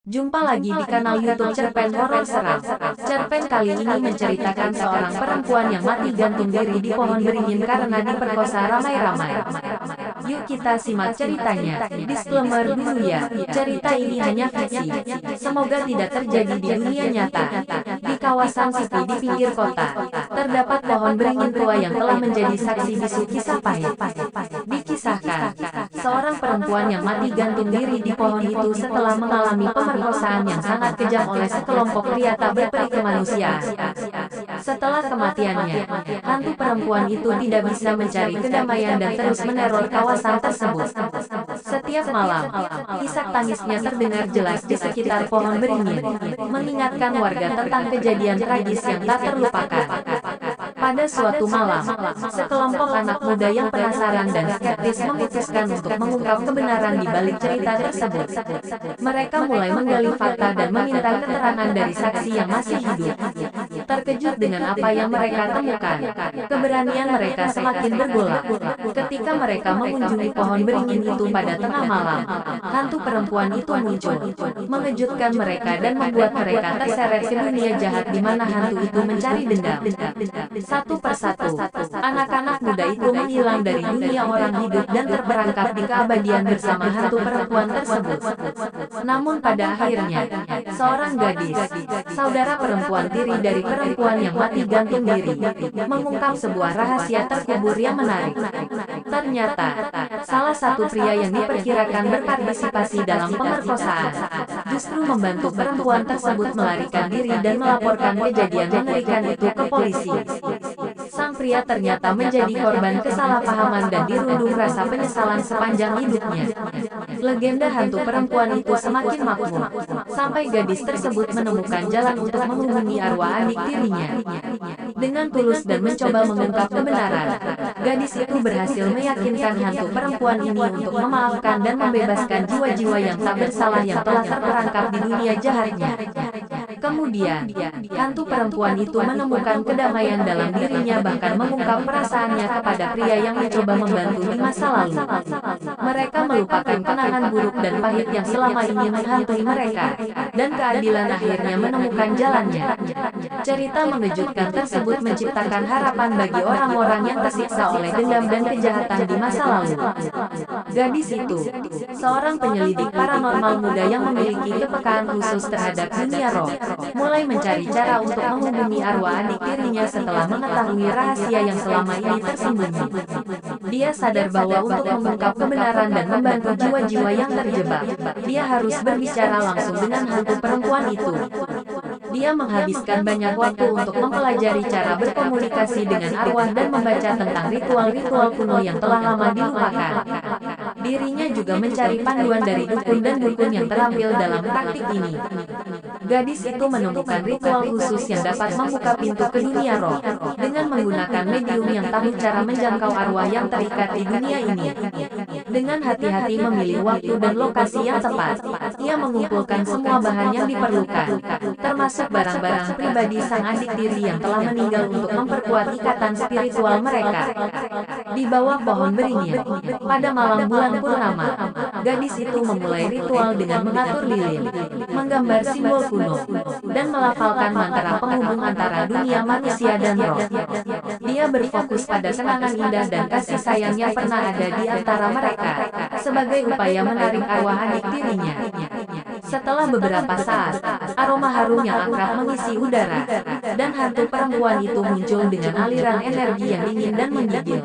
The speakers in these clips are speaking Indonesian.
Jumpa lagi di kanal YouTube Cerpen Horor Seram. Cerpen kali ini menceritakan seorang perempuan yang mati gantung diri di pohon beringin karena diperkosa ramai-ramai. Yuk kita simak ceritanya. Disclaimer dulu ya, cerita ini hanya fiksi. Semoga tidak terjadi di dunia nyata. Di kawasan sepi di pinggir kota, terdapat pohon beringin tua yang telah menjadi saksi bisu kisah pahit. Dikisahkan, seorang perempuan yang mati gantung diri di pohon itu setelah mengalami pemerkosaan yang sangat kejam oleh sekelompok pria tak berperi kemanusiaan. Setelah kematiannya, hantu perempuan itu tidak bisa mencari kedamaian dan terus meneror kawasan tersebut. Setiap malam, isak tangisnya terdengar jelas di sekitar pohon beringin, mengingatkan warga tentang kejadian tragis yang tak terlupakan. Pada suatu malam, sekelompok anak muda yang penasaran dan skeptis memutuskan untuk mengungkap kebenaran di balik cerita tersebut. Mereka mulai menggali fakta dan meminta keterangan dari saksi yang masih hidup. Terkejut dengan apa yang mereka temukan, keberanian mereka semakin bergolak. Ketika mereka mengunjungi pohon beringin itu pada tengah malam, hantu perempuan itu muncul, mengejutkan mereka dan membuat mereka terseret ke dunia jahat di mana hantu itu mencari dendam. Satu persatu, anak-anak muda itu menghilang dari dunia orang hidup dan terperangkap di keabadian bersama hantu perempuan tersebut. Namun pada akhirnya, seorang gadis, saudara perempuan tiri dari perempuan yang mati gantung diri, mengungkap sebuah rahasia terkubur yang menarik. Ternyata, salah satu pria yang diperkirakan berpartisipasi dalam pemerkosaan, justru membantu perempuan tersebut melarikan diri dan melaporkan kejadian mengerikan itu ke polisi. Sang pria ternyata menjadi korban kesalahpahaman dan dirundung rasa penyesalan sepanjang hidupnya. Legenda hantu perempuan itu semakin makmur, sampai gadis tersebut menemukan jalan untuk menghubungi arwah adik tirinya. Dengan tulus dan mencoba mengungkap kebenaran, gadis itu berhasil meyakinkan hantu perempuan ini untuk memaafkan dan membebaskan jiwa-jiwa yang tak bersalah yang telah terperangkap di dunia jahatnya. Kemudian, hantu perempuan itu menemukan kedamaian dalam dirinya bahkan mengungkap perasaannya kepada pria yang mencoba membantu di masa lalu. Mereka melupakan kenangan buruk dan pahit yang selama ini menghantui mereka, dan keadilan akhirnya menemukan jalannya. Cerita mengejutkan tersebut menciptakan harapan bagi orang-orang yang tersiksa oleh dendam dan kejahatan di masa lalu. Gadis itu, seorang penyelidik paranormal muda yang memiliki kepekaan khusus terhadap dunia roh, mulai mencari cara untuk menghubungi arwah adik tirinya setelah mengetahui rahasia yang selama ini tersembunyi. Dia sadar bahwa untuk mengungkap kebenaran dan membantu jiwa-jiwa yang terjebak, dia harus berbicara langsung dengan hantu perempuan itu. Dia menghabiskan banyak waktu untuk mempelajari cara berkomunikasi dengan arwah dan membaca tentang ritual-ritual kuno yang telah lama dilupakan. Dirinya juga mencari panduan dari dukun dan dukun yang terampil dalam praktik ini. Gadis itu menemukan ritual khusus yang dapat membuka pintu ke dunia roh, dengan menggunakan medium yang tahu cara menjangkau arwah yang terikat di dunia ini. Dengan hati-hati memilih waktu dan lokasi yang tepat, ia mengumpulkan semua bahan yang diperlukan, termasuk barang-barang pribadi sang adik tiri yang telah meninggal untuk memperkuat ikatan spiritual mereka. Di bawah pohon beringin, pada malam bulan purnama, gadis itu memulai ritual dengan mengatur lilin, menggambar simbol kuno, dan melafalkan mantra penghubung antara dunia manusia dan roh. Dia berfokus pada kenangan indah dan kasih sayang yang pernah ada di antara mereka, sebagai upaya menarik arwah adik tirinya. Setelah beberapa saat, aroma harum yang akrab mengisi udara, dan hantu perempuan itu muncul dengan aliran energi yang dingin dan menggigil.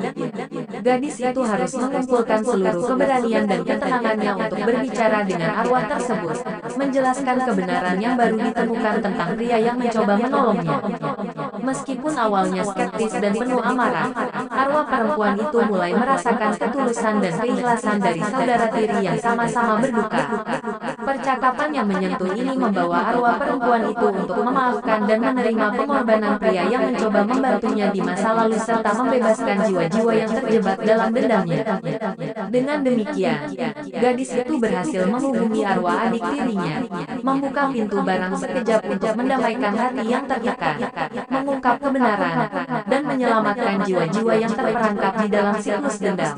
Gadis itu harus mengumpulkan seluruh keberanian dan ketenangannya untuk berbicara dengan arwah tersebut, menjelaskan kebenaran yang baru ditemukan tentang pria yang mencoba menolongnya. Meskipun awalnya skeptis dan penuh amarah, arwah perempuan itu mulai merasakan ketulusan dan keikhlasan dari saudara tiri yang sama-sama berduka. Percakapan yang menyentuh ini membawa arwah perempuan itu untuk memaafkan dan menerima pengorbanan pria yang mencoba membantunya di masa lalu serta membebaskan jiwa-jiwa yang terjebak dalam dendamnya. Dengan demikian, gadis itu berhasil menghubungi arwah adik tirinya, membuka pintu barang sekejap untuk mendamaikan hati yang tertekan, mengungkap kebenaran, dan menyelamatkan jiwa-jiwa yang terperangkap di dalam siklus dendam.